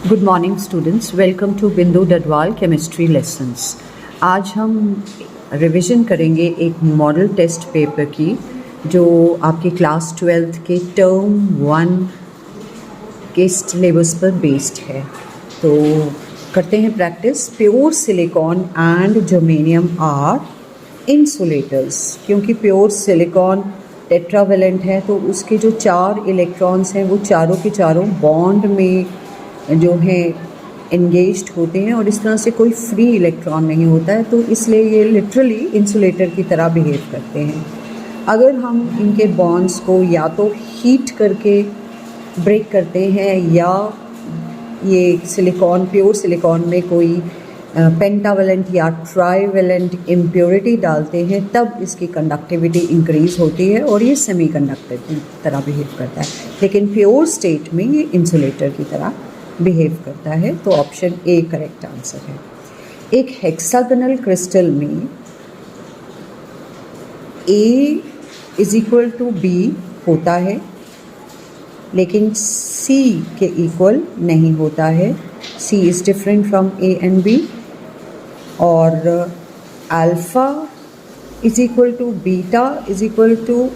Good morning students, welcome to Bindu Dadwal chemistry lessons. आज हम revision करेंगे एक मॉडल टेस्ट पेपर की जो आपके क्लास 12th के टर्म 1 के सिलेबस पर बेस्ड है। तो करते हैं practice. Pure silicon and germanium are insulators. क्योंकि प्योर सिलिकॉन टेट्रावेलेंट है तो उसके जो 4 इलेक्ट्रॉन्स हैं वो चारों के चारों बॉन्ड में जो है एंगेज्ड होते हैं और इस तरह से कोई फ्री इलेक्ट्रॉन नहीं होता है, तो इसलिए ये लिटरली इंसुलेटर की तरह बिहेव करते हैं। अगर हम इनके बॉन्ड्स को या तो हीट करके ब्रेक करते हैं या ये सिलिकॉन प्योर सिलिकॉन में कोई पेंटावेलेंट या ट्राईवेलेंट इम्प्योरिटी डालते हैं तब इसकी कंडक्टिविटी इंक्रीज़ होती है और ये सेमीकंडक्टर की तरह बिहेव करता है। लेकिन प्योर स्टेट में ये इंसुलेटर की तरह बिहेव करता है। तो ऑप्शन ए करेक्ट आंसर है। एक हेक्सागोनल क्रिस्टल में A is equal to B होता है लेकिन C के इक्वल नहीं होता है। C is different from A and B। और alpha is equal to beta is equal to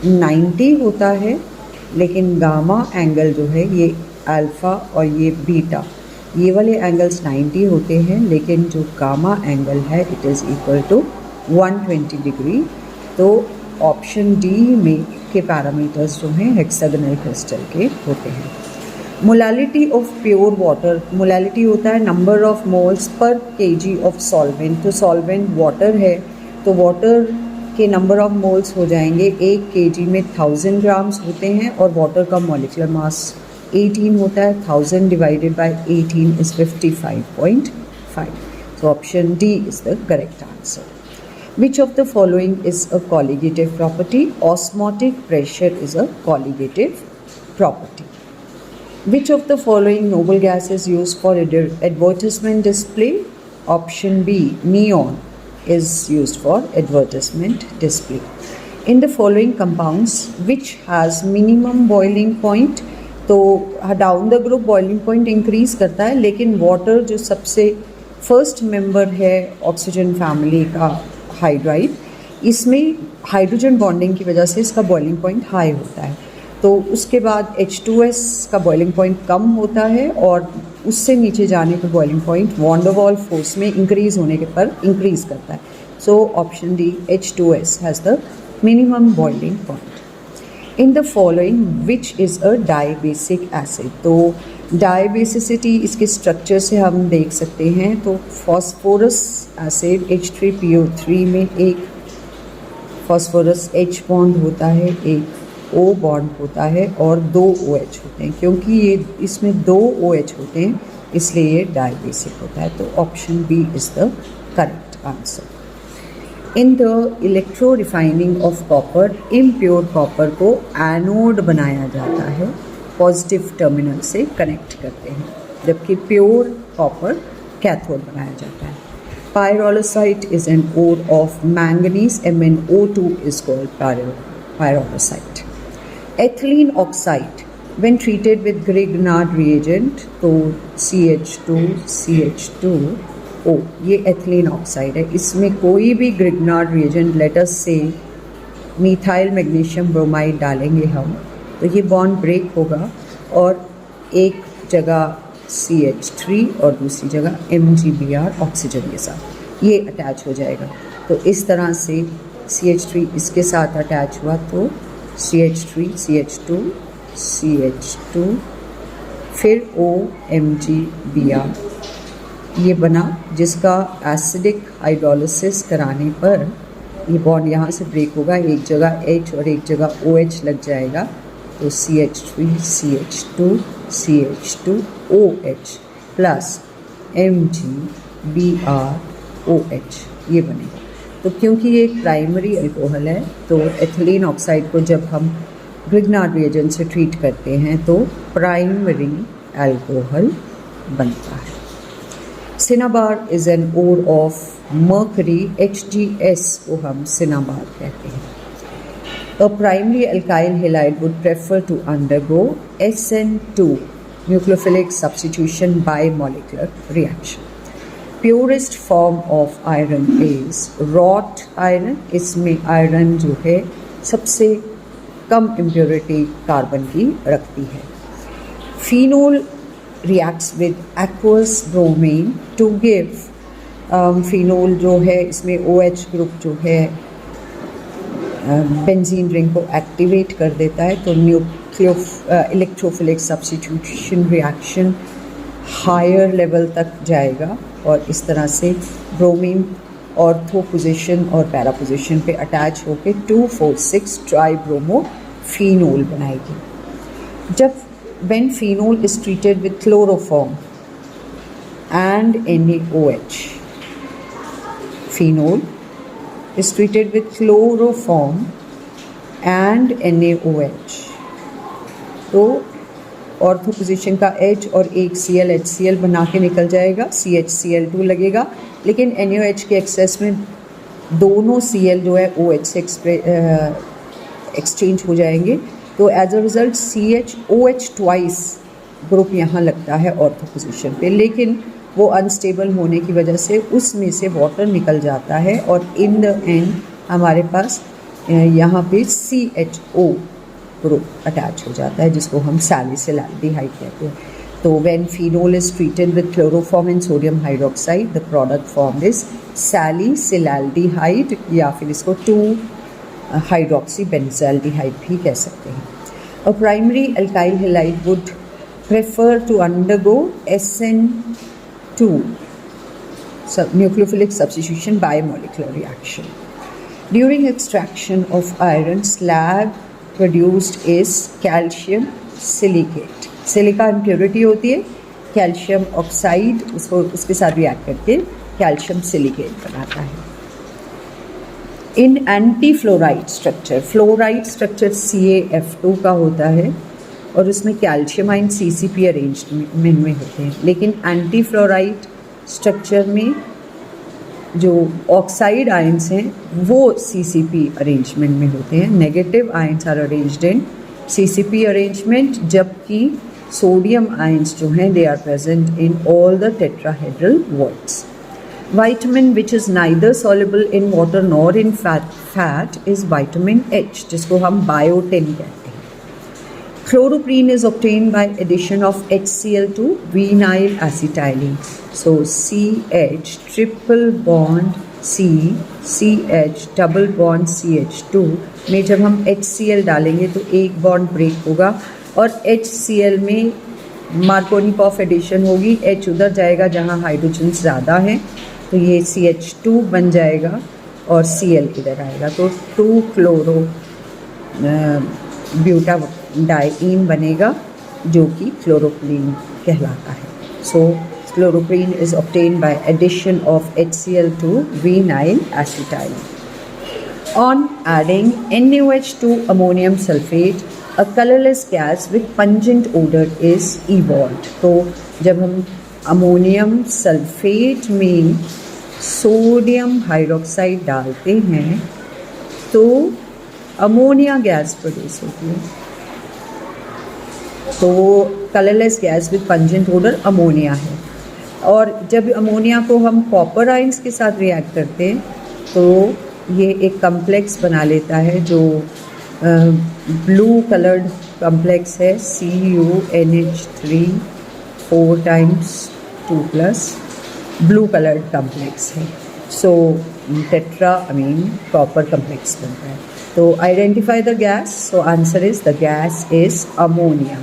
90 होता है, लेकिन गामा एंगल जो है ये अल्फ़ा और ये बीटा ये वाले एंगल्स 90 होते हैं, लेकिन जो गामा एंगल है it is equal to 120 degree. तो ऑप्शन डी में के पैरामीटर्स जो हैं हेक्सागोनल क्रिस्टल के होते हैं। Molality of pure water, molality होता है number of moles per KG of solvent. तो सॉल्वेंट वाटर है तो वाटर के नंबर ऑफ मोल्स हो जाएंगे 1 केजी में 1000 ग्राम्स होते हैं और वाटर का मॉलिक्यूलर मास 18 होता है। 1000 divided by 18 is 55.5। So option D is the correct answer. Which of the following is a colligative property? Osmotic pressure is a colligative property. Which of the following noble gas is used for advertisement display? Option B, neon is used for advertisement display. In the following compounds, which has minimum boiling point? तो down the group boiling point increase करता है, लेकिन water जो सबसे first member है oxygen family का hydride, इसमें hydrogen bonding की वजह से इसका बॉइलिंग पॉइंट हाई होता है। तो उसके बाद H2S का बॉइलिंग पॉइंट कम होता है और उससे नीचे जाने पर boiling point van der Waals force में इंक्रीज़ होने के पर इंक्रीज़ करता है। So option D H2S has the minimum boiling point. In the following which is a dibasic acid? तो डाईबेसिसिटी इसके स्ट्रक्चर से हम देख सकते हैं। तो फॉस्फोरस एसिड H3PO3 में एक फॉस्फोरस H बॉन्ड होता है, एक O बॉन्ड होता है और 2 OH होते हैं। क्योंकि ये इसमें 2 OH होते हैं इसलिए ये डाईबेसिक होता है। तो option B is the correct answer. In the electro refining of copper, impure copper को एनोड बनाया जाता है, पॉजिटिव टर्मिनल से कनेक्ट करते हैं, जबकि प्योर कॉपर कैथोड बनाया जाता है। Pyrolusite is an ore of manganese, MnO2 is called pyrolusite. Ethylene oxide when treated with Grignard reagent, तो CH2CH2O ये एथिलीन ऑक्साइड है। इसमें कोई भी ग्रिग्नार्ड रिएजेंट लेटस से मिथाइल मैग्नीशियम ब्रोमाइड डालेंगे हम तो ये बॉन्ड ब्रेक होगा और एक जगह CH3 और दूसरी जगह MgBr ऑक्सीजन के साथ ये अटैच हो जाएगा। तो इस तरह से CH3 इसके साथ अटैच हुआ तो CH3 CH2 CH2 फिर OMgBr ये बना, जिसका एसिडिक हाइड्रोलिसिस कराने पर ये बॉन्ड यहाँ से ब्रेक होगा, एक जगह H और एक जगह OH लग जाएगा तो CH3 CH2 CH2OH plus MgBr OH ये बनेगा। तो क्योंकि ये एक प्राइमरी अल्कोहल है तो एथिलीन ऑक्साइड को जब हम ग्रिग्नार्ड रिएजेंट से ट्रीट करते हैं तो प्राइमरी अल्कोहल बनता है। Cinnabar is an ore of mercury, HgS को हम सिनाबार कहते हैं। A primary alkyl halide would prefer to undergo SN2 nucleophilic substitution by molecular reaction. Purest form of iron is wrought iron. इसमें iron जो है सबसे कम इम्प्योरिटी कार्बन की रखती है. Phenol reacts with aqueous bromine to give phenol जो है इसमें OH ग्रुप जो है बेंजीन रिंग को एक्टिवेट कर देता है, तो electrophilic substitution reaction higher level तक जाएगा और इस तरह से ब्रोमीन ऑर्थो पोजीशन और पैरा पोजीशन पे अटैच होकर 2,4,6 ट्राईब्रोमो फिनोल बनाएगी. जब when phenol is treated with chloroform and NaOH, phenol is treated with chloroform and NaOH, तो ऑर्थो पोजीशन का H और एक Cl HCl बना के निकल जाएगा, CHCl2 लगेगा, लेकिन NaOH के एक्सेस में दोनों Cl जो है OH से एक्सचेंज हो जाएंगे, तो as a result CHOH twice group यहाँ लगता है ऑर्थो पोजीशन पे, लेकिन वो अनस्टेबल होने की वजह से उसमें से वाटर निकल जाता है और इन द एंड हमारे पास यहाँ पे CHO ग्रुप अटैच हो जाता है, जिसको हम सैलिसिलैल्डिहाइड कहते हैं. तो when phenol is treated with chloroform and sodium hydroxide, the product form is salicylaldehyde या फिर इसको 2 हाइड्रोक्सीबेंजल्डिहाइड भी कह सकते हैं. A primary alkyl halide would prefer to undergo SN2 nucleophilic substitution by molecular reaction. During extraction of iron, slag produced is calcium silicate. Silica impurity होती है, calcium oxide उसको उसके साथ रिएक्ट करके कैल्शियम सिलिकेट बनाता है. In anti fluoride structure, fluoride structure CaF2 का होता है और उसमें कैल्शियम आयन CCP अरेंजमेंट में होते हैं, लेकिन एंटी फ्लोराइड स्ट्रक्चर में जो ऑक्साइड आयंस हैं वो CCP अरेंजमेंट में होते हैं. Negative ions are arranged in CCP arrangement, जबकि सोडियम आयंस जो हैं they are present in all the tetrahedral voids. Vitamin which is neither soluble in water nor in fat is vitamin H, जिसको हम biotin कहते हैं. Chloroprene is obtained by addition of HCl to vinyl acetylene. So CH triple bond C, CH double bond CH2 में जब हम HCl डालेंगे तो एक बॉन्ड ब्रेक होगा और HCl में मार्कोनिकॉफ एडिशन होगी, H उधर जाएगा जहाँ हाइड्रोजन ज़्यादा है, तो ये CH2 बन जाएगा और Cl इधर आएगा, तो 2-क्लोरो ब्यूटाडाइईन बनेगा जो कि क्लोरोप्रीन कहलाता है. So chloroprene is obtained by addition of HCl to vinyl acetylene. On adding NaOH to ammonium sulfate, a colorless gas with pungent odor is evolved. तो जब हम अमोनियम सल्फेट में सोडियम हाइड्रोक्साइड डालते हैं तो अमोनिया गैस प्रोड्यूस होती है, तो वो colourless gas with pungent odour ammonia है. और जब अमोनिया को हम कॉपर आयंस के साथ रिएक्ट करते हैं तो ये एक कम्प्लेक्स बना लेता है जो ब्लू कलर्ड कम्प्लेक्स है, CuNH3 4 times 2+ blue coloured complex है. So tetra ammine copper complex बनता है. तो identify the gas, so answer is the gas is ammonia.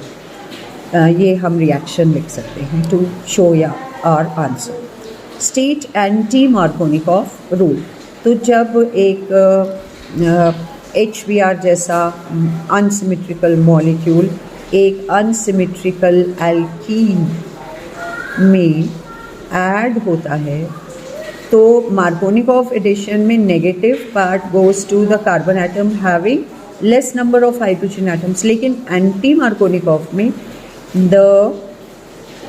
ये हम रिएक्शन लिख सकते हैं टू शो या our answer. State anti Markovnikov rule. तो जब एक HBr जैसा अनसिमेट्रिकल मॉलिक्यूल एक अनसिमेट्रिकल एल्कीन में ऐड होता है तो मार्कोनिकॉफ एडिशन में negative part goes to the carbon atom having less number of hydrogen atoms, लेकिन एंटी मार्कोनिकॉफ में the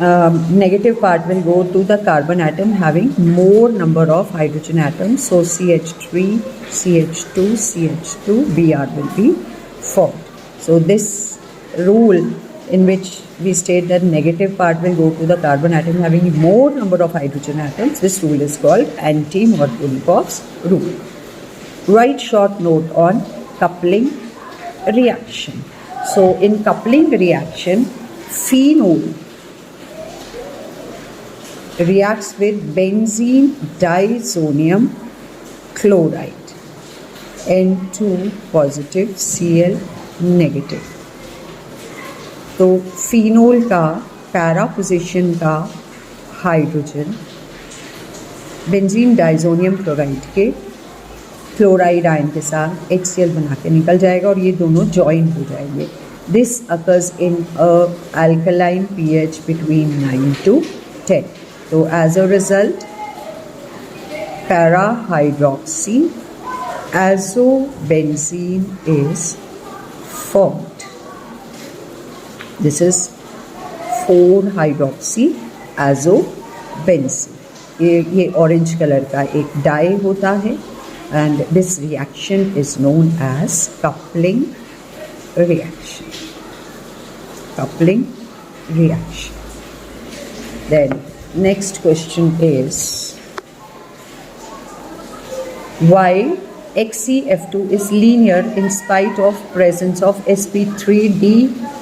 negative part will go to the carbon atom having more number of hydrogen atoms. So CH3, CH2, CH2, Br will be formed. So this rule in which we state that negative part will go to the carbon atom having more number of hydrogen atoms. This rule is called anti-Markovnikov's rule. Write short note on coupling reaction. So in coupling reaction, phenol reacts with benzene diazonium chloride, N2 positive, Cl negative. तो phenol का para position का hydrogen benzene diazonium chloride के chloride ion के साथ HCl बना के निकल जाएगा और ये दोनों जॉइन हो जाएंगे. This occurs in a alkaline pH between 9 to 10. तो as a result para hydroxy azobenzene is formed. This is 4-hydroxy azobenzene. ये ऑरेंज कलर का एक डाई होता है and this reaction is known as coupling reaction. Coupling reaction. Then next question is why XeF2 is linear in spite of presence of sp3d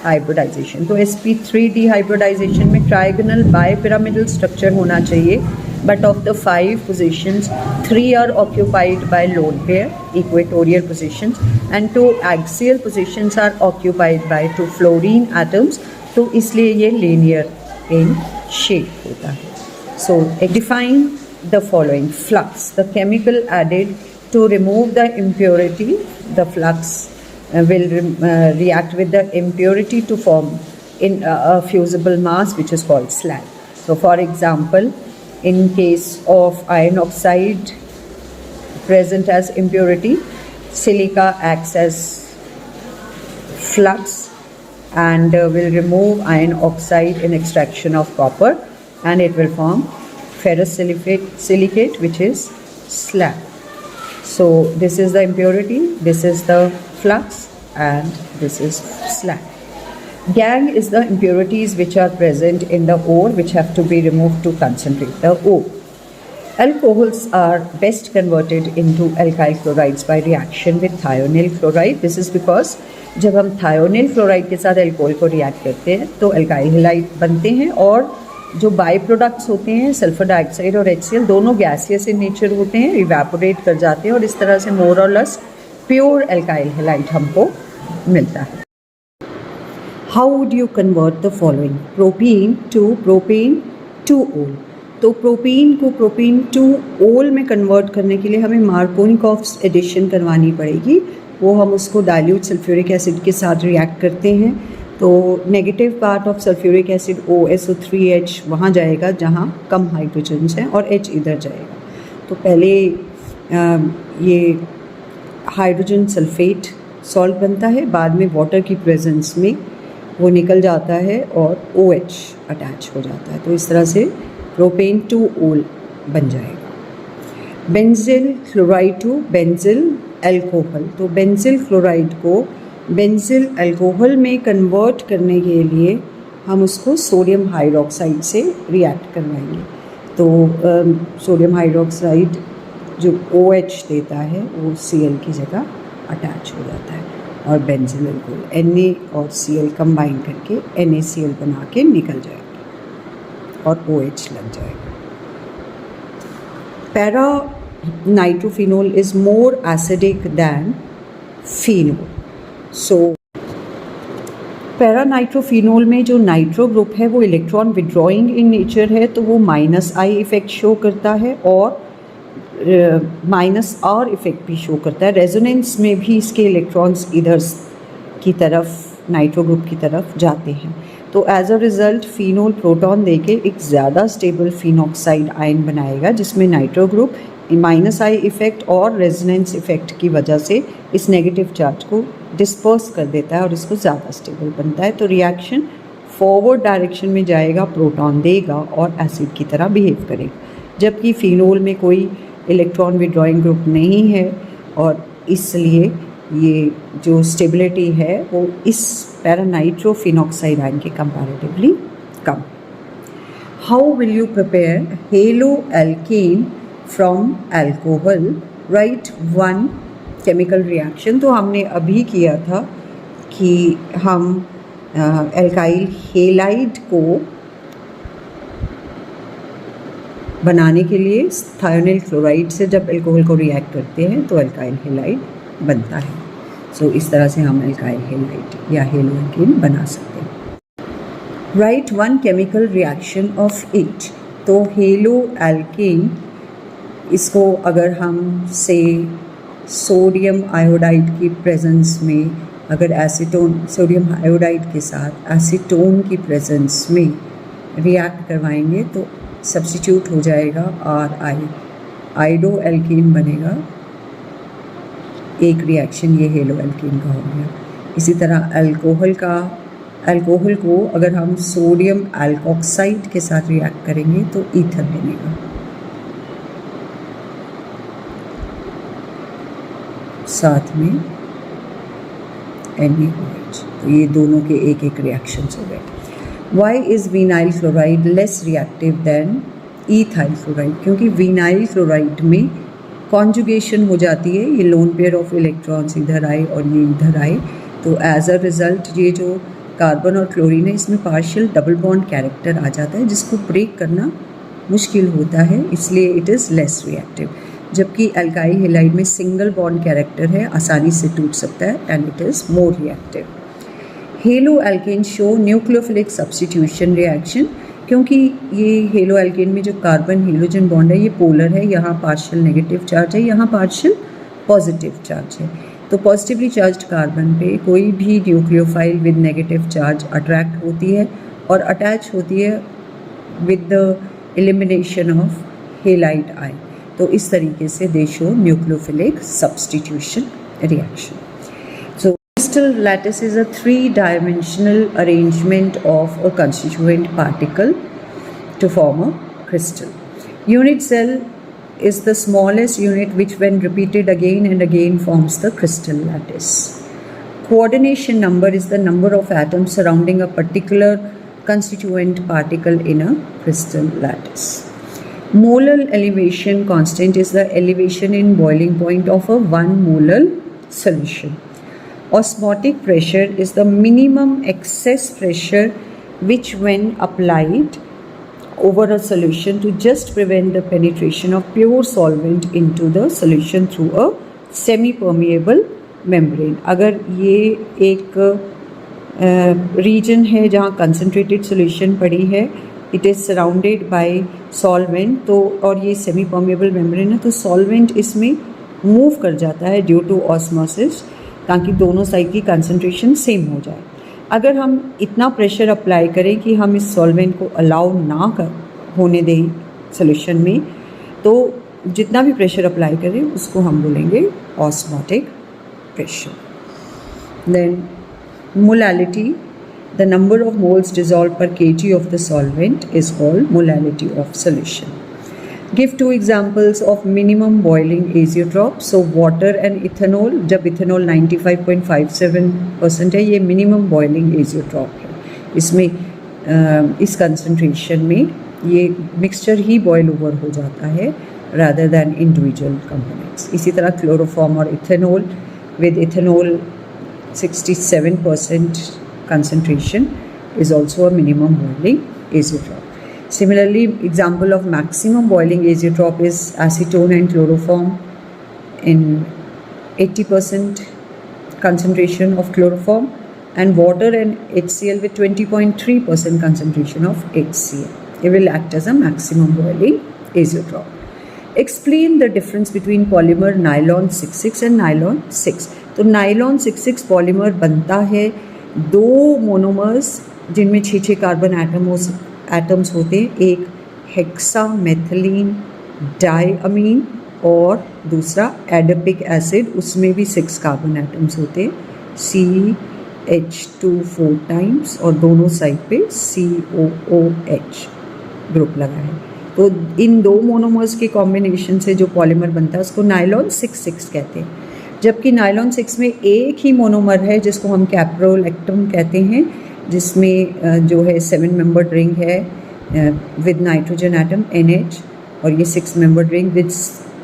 hybridization. तो sp3d hybridization में trigonal bipyramidal structure होना चाहिए, but of the 5 positions 3 are occupied by lone pair equatorial positions and 2 axial positions are occupied by 2 fluorine atoms. तो इसलिए ये linear in shape होता है. So define the following. Flux, the chemical added to remove the impurity, the flux will react with the impurity to form in a fusible mass which is called slag. So for example, in case of iron oxide present as impurity, silica acts as flux and will remove iron oxide in extraction of copper and it will form ferrosilicate which is slag. So this is the impurity, this is the flux and this is slag. Gang is the impurities which are present in the ore which have to be removed to concentrate the ore. Alcohols are best converted into alkyl chlorides by reaction with thionyl chloride. This is because जब हम thionyl chloride के साथ alcohol को react करते हैं तो alkyl halide बनते हैं और जो बाई प्रोडक्ट्स होते हैं सल्फर डाइऑक्साइड और HCl दोनों गैसियस इन नेचर होते हैं, इवेपोरेट कर जाते हैं और इस तरह से मोर और लेस प्योर एल्काइल हैलाइड हमको मिलता है. How would you convert the following? Propene to ओल. तो प्रोपीन को प्रोपीन टू ओल में कन्वर्ट करने के लिए हमें मार्कोनिकॉफ्स एडिशन करवानी पड़ेगी. वो हम उसको डाइल्यूट सल्फ्यूरिक एसिड के साथ रिएक्ट करते हैं. तो negative part of sulphuric acid OSO3H वहाँ जाएगा जहाँ कम हाइड्रोजन्स हैं और H इधर जाएगा. तो पहले ये हाइड्रोजन सल्फेट सॉल्ट बनता है, बाद में वाटर की प्रेजेंस में वो निकल जाता है और OH अटैच हो जाता है. तो इस तरह से प्रोपेन टू ओल बन जाएगा. Benzyl chloride to benzyl alcohol. तो बेंजिल क्लोराइड को बेंजिल अल्कोहल में कन्वर्ट करने के लिए हम उसको सोडियम हाइड्रोक्साइड से रिएक्ट करवाएंगे. तो सोडियम हाइड्रोक्साइड जो OH देता है वो Cl की जगह अटैच हो जाता है और बेंजिल अल्कोहल Na और Cl कंबाइन करके NaCl बना के निकल जाएगा और OH लग जाएगा. Para nitrophenol is more acidic than phenol. So paranitrophenol में जो नाइट्रो ग्रुप है वो इलेक्ट्रॉन विड्रॉइंग इन नेचर है, तो वो -I इफ़ेक्ट शो करता है और -R इफ़ेक्ट भी शो करता है. रेजोनेंस में भी इसके इलेक्ट्रॉन्स इधर की तरफ नाइट्रो ग्रुप की तरफ जाते हैं. तो as a result phenol proton देके एक ज़्यादा स्टेबल फिनॉक्साइड आयन बनाएगा जिसमें नाइट्रो ग्रुप -I इफ़ेक्ट और रेजोनेंस इफ़ेक्ट की वजह से इस नेगेटिव चार्ज को डिस्पर्स कर देता है और इसको ज़्यादा स्टेबल बनता है. तो रिएक्शन फॉरवर्ड डायरेक्शन में जाएगा, प्रोटॉन देगा और एसिड की तरह बिहेव करेगा. जबकि फिनोल में कोई इलेक्ट्रॉन विड्रॉइंग ग्रुप नहीं है और इसलिए ये जो स्टेबिलिटी है वो इस पैरानाइट्रोफिनॉक्साइड आयन के comparatively come. How will you prepare halo alkane from alcohol? Right one chemical reaction. तो हमने अभी किया था कि हम एल्काइल हेलाइड को बनाने के लिए थायोनिल क्लोराइड से जब अल्कोहल को रिएक्ट करते हैं तो एल्काइल हेलाइड बनता है। सो इस तरह से हम एल्काइल हेलाइड या हेलो एल्केन बना सकते हैं। Right one chemical reaction of it. तो हेलो एल्केन, इसको अगर हम से सोडियम आयोडाइड की प्रेजेंस में अगर एसीटोन, सोडियम आयोडाइड के साथ एसीटोन की प्रेजेंस में रिएक्ट करवाएंगे तो सब्स्टिट्यूट हो जाएगा RI, आइडो एल्केन बनेगा। एक रिएक्शन ये हेलो एल्केन का हो गया। इसी तरह अल्कोहल को अगर हम सोडियम एल्कोक्साइड के साथ रिएक्ट करेंगे तो ईथर बनेगा। साथ में NaOH। तो ये दोनों के एक एक रिएक्शंस हो गए। Why is vinyl chloride less reactive than ethyl chloride? क्योंकि विनाइल क्लोराइड में कॉन्जुगेशन हो जाती है, ये लोन पेयर ऑफ इलेक्ट्रॉन्स इधर आए और ये इधर आए, तो एज अ रिज़ल्ट ये जो कार्बन और क्लोरीन है इसमें पार्शियल डबल बॉन्ड कैरेक्टर आ जाता है जिसको ब्रेक करना मुश्किल होता है, इसलिए इट इज़ लेस रिएक्टिव। जबकि अल्काइल हेलाइड में सिंगल बॉन्ड कैरेक्टर है, आसानी से टूट सकता है and it is more reactive. Halo alkane show nucleophilic substitution reaction. क्योंकि ये हेलो एल्केन में जो कार्बन हेलोजन बॉन्ड है ये पोलर है, यहाँ पार्शियल नेगेटिव चार्ज है, यहाँ पार्शियल पॉजिटिव चार्ज है। तो पॉजिटिवली चार्ज्ड कार्बन पे कोई भी nucleophile with negative charge attract होती है और अटैच होती है with the elimination of halide ion. तो इस तरीके से दे show nucleophilic substitution reaction. So crystal lattice is a three-dimensional arrangement of a constituent particle to form a crystal. Unit cell is the smallest unit which when repeated again and again forms the crystal lattice. Coordination number is the number of atoms surrounding a particular constituent particle in a crystal lattice. Molar elevation constant is the elevation in boiling point of a 1 molar solution. Osmotic pressure is the minimum excess pressure which when applied over a solution to just prevent the penetration of pure solvent into the solution through a semi-permeable membrane. अगर ये एक reason है जहाँ concentrated solution पड़ी है, it is surrounded by solvent, तो और ये सेमी परमेबल मेम्ब्रेन है, तो सॉल्वेंट इसमें मूव कर जाता है ड्यू टू ऑस्मोसिस, ताकि दोनों साइड की कंसंट्रेशन सेम हो जाए। अगर हम इतना प्रेशर अप्लाई करें कि हम इस सॉल्वेंट को अलाउ ना कर होने दें सोल्यूशन में, तो जितना भी प्रेशर अप्लाई करें उसको हम बोलेंगे osmotic pressure. Then molality, the number of moles dissolved per kg of the solvent is called molality of solution. Give two examples of minimum boiling azeotrope. So water and ethanol, जब ethanol 95.57% है, ये minimum boiling azeotrope है। इसमें इस concentration में ये mixture ही boil over हो जाता है rather than individual components. इसी तरह chloroform और ethanol, with ethanol 67% concentration is also a minimum boiling azeotrope. Similarly, example of maximum boiling azeotrope is acetone and chloroform in 80% concentration of chloroform, and water and HCl with 20.3% concentration of HCl. It will act as a maximum boiling azeotrope. Explain the difference between polymer nylon 66 and nylon 6. तो nylon 66 polymer बनता है दो monomers जिनमें 6 carbon atoms होते हैं, एक hexamethylene डाइअमीन और दूसरा एडिपिक एसिड, उसमें भी 6 कार्बन एटम्स होते हैं, CH2 4 टाइम्स और दोनों साइड पे COOH ग्रुप लगा है। तो इन दो मोनोमर्स के कॉम्बिनेशन से जो पॉलीमर बनता है उसको नाइलॉन 66 कहते हैं। जबकि नायलॉन 6 में एक ही मोनोमर है जिसको हम कैप्रोलैक्टम कहते हैं, जिसमें जो है 7 मेंबर्ड रिंग है विद नाइट्रोजन एटम NH, और ये 6 membered ring with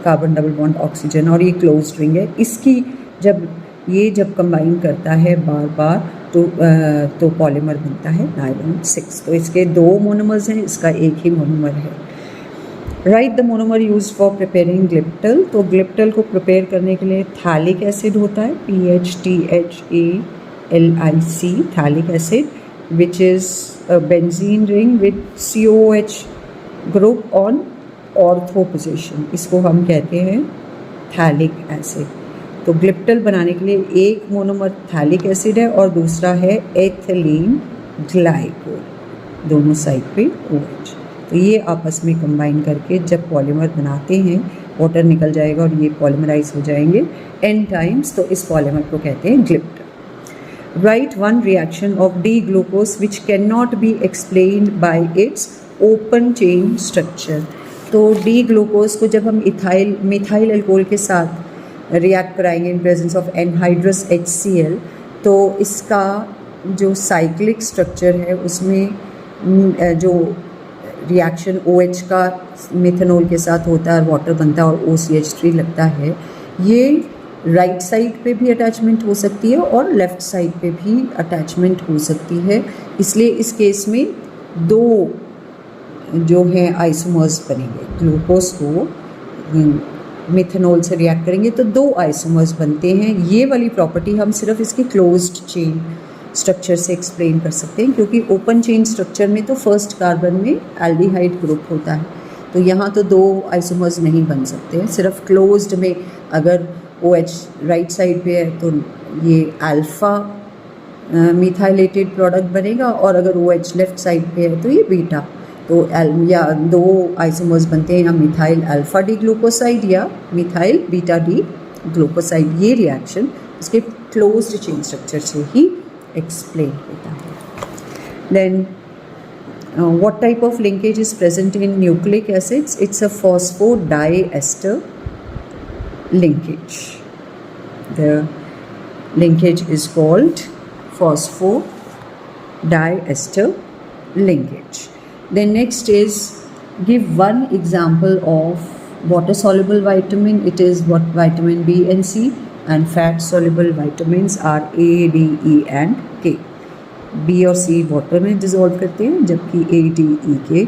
carbon double bond oxygen, और ये क्लोज्ड रिंग है। इसकी जब कंबाइन करता है बार बार तो पॉलीमर बनता है नायलॉन 6। तो इसके 2 मोनोमर्स हैं, इसका एक ही मोनोमर है। Right the monomer use for preparing glyptal. तो ग्लिप्टल को प्रिपेयर करने के लिए थैलिक एसिड होता है, PHTHALIC, phthalic acid, which is a benzene ring with COH group on ortho position, इसको हम कहते हैं थैलिक एसिड। तो ग्लिप्टल बनाने के लिए एक मोनोमर थैलिक एसिड है और दूसरा है एथिलीन ग्लाइकोल, दोनों साइड पे OH। तो ये आपस में कंबाइन करके जब पॉलीमर बनाते हैं, वाटर निकल जाएगा और ये पॉलीमराइज हो जाएंगे n टाइम्स, तो इस पॉलीमर को कहते हैं glyptal. Write one reaction of D-glucose which cannot be explained by its open chain structure। तो D-glucose को जब हम मिथाइल अल्कोहल के साथ रिएक्ट कराएंगे in presence of anhydrous HCl, तो इसका जो साइक्लिक स्ट्रक्चर है उसमें जो रिएक्शन OH का मिथेनॉल के साथ होता है, वाटर बनता है और OCH3 लगता है, ये राइट साइड पे भी अटैचमेंट हो सकती है और लेफ़्ट साइड पे भी अटैचमेंट हो सकती है। इसलिए इस केस में 2 जो हैं आइसोमर्स बनेंगे। ग्लूकोज को मिथेनॉल से रिएक्ट करेंगे तो 2 आइसोमर्स बनते हैं। ये वाली प्रॉपर्टी हम सिर्फ इसकी क्लोज्ड चेन स्ट्रक्चर से एक्सप्लेन कर सकते हैं, क्योंकि ओपन चेन स्ट्रक्चर में तो फर्स्ट कार्बन में एल्डिहाइड ग्रुप होता है, तो यहाँ तो 2 आइसोमर्स नहीं बन सकते हैं। सिर्फ क्लोज्ड में अगर OH राइट साइड पे है तो ये अल्फ़ा मिथाइलेटेड प्रोडक्ट बनेगा, और अगर OH लेफ़्ट साइड पे है तो ये बीटा। तो या 2 आइसोमर्स बनते हैं, या मिथाइल अल्फ़ा डी ग्लूकोसाइड या मिथाइल बीटा डी ग्लूकोसाइड। ये रिएक्शन इसके क्लोज्ड चेन स्ट्रक्चर से ही एक्सप्लेन होता है। Then what type of linkage is present in nucleic acids? It's a phosphodiester linkage. The linkage is called phosphodiester linkage. Then next is give one example of water soluble vitamin. It is what vitamin B and C, and fat soluble vitamins are A, D, E and K. B और C water में dissolve करते हैं, जबकि A, D, E के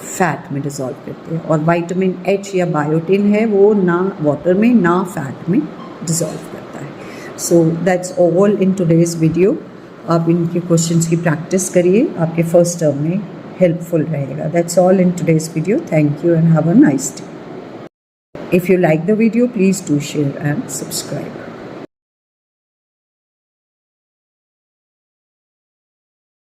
fat में dissolve करते हैं। और विटामिन H या बायोटिन है वो ना वाटर में ना फैट में डिज़ोल्व करता है। So that's all in today's video. आप इनके क्वेश्चंस की प्रैक्टिस करिए, आपके फर्स्ट टर्म में हेल्पफुल रहेगा। That's all in today's video. Thank you and have a nice day. If you like the video, please do share and subscribe.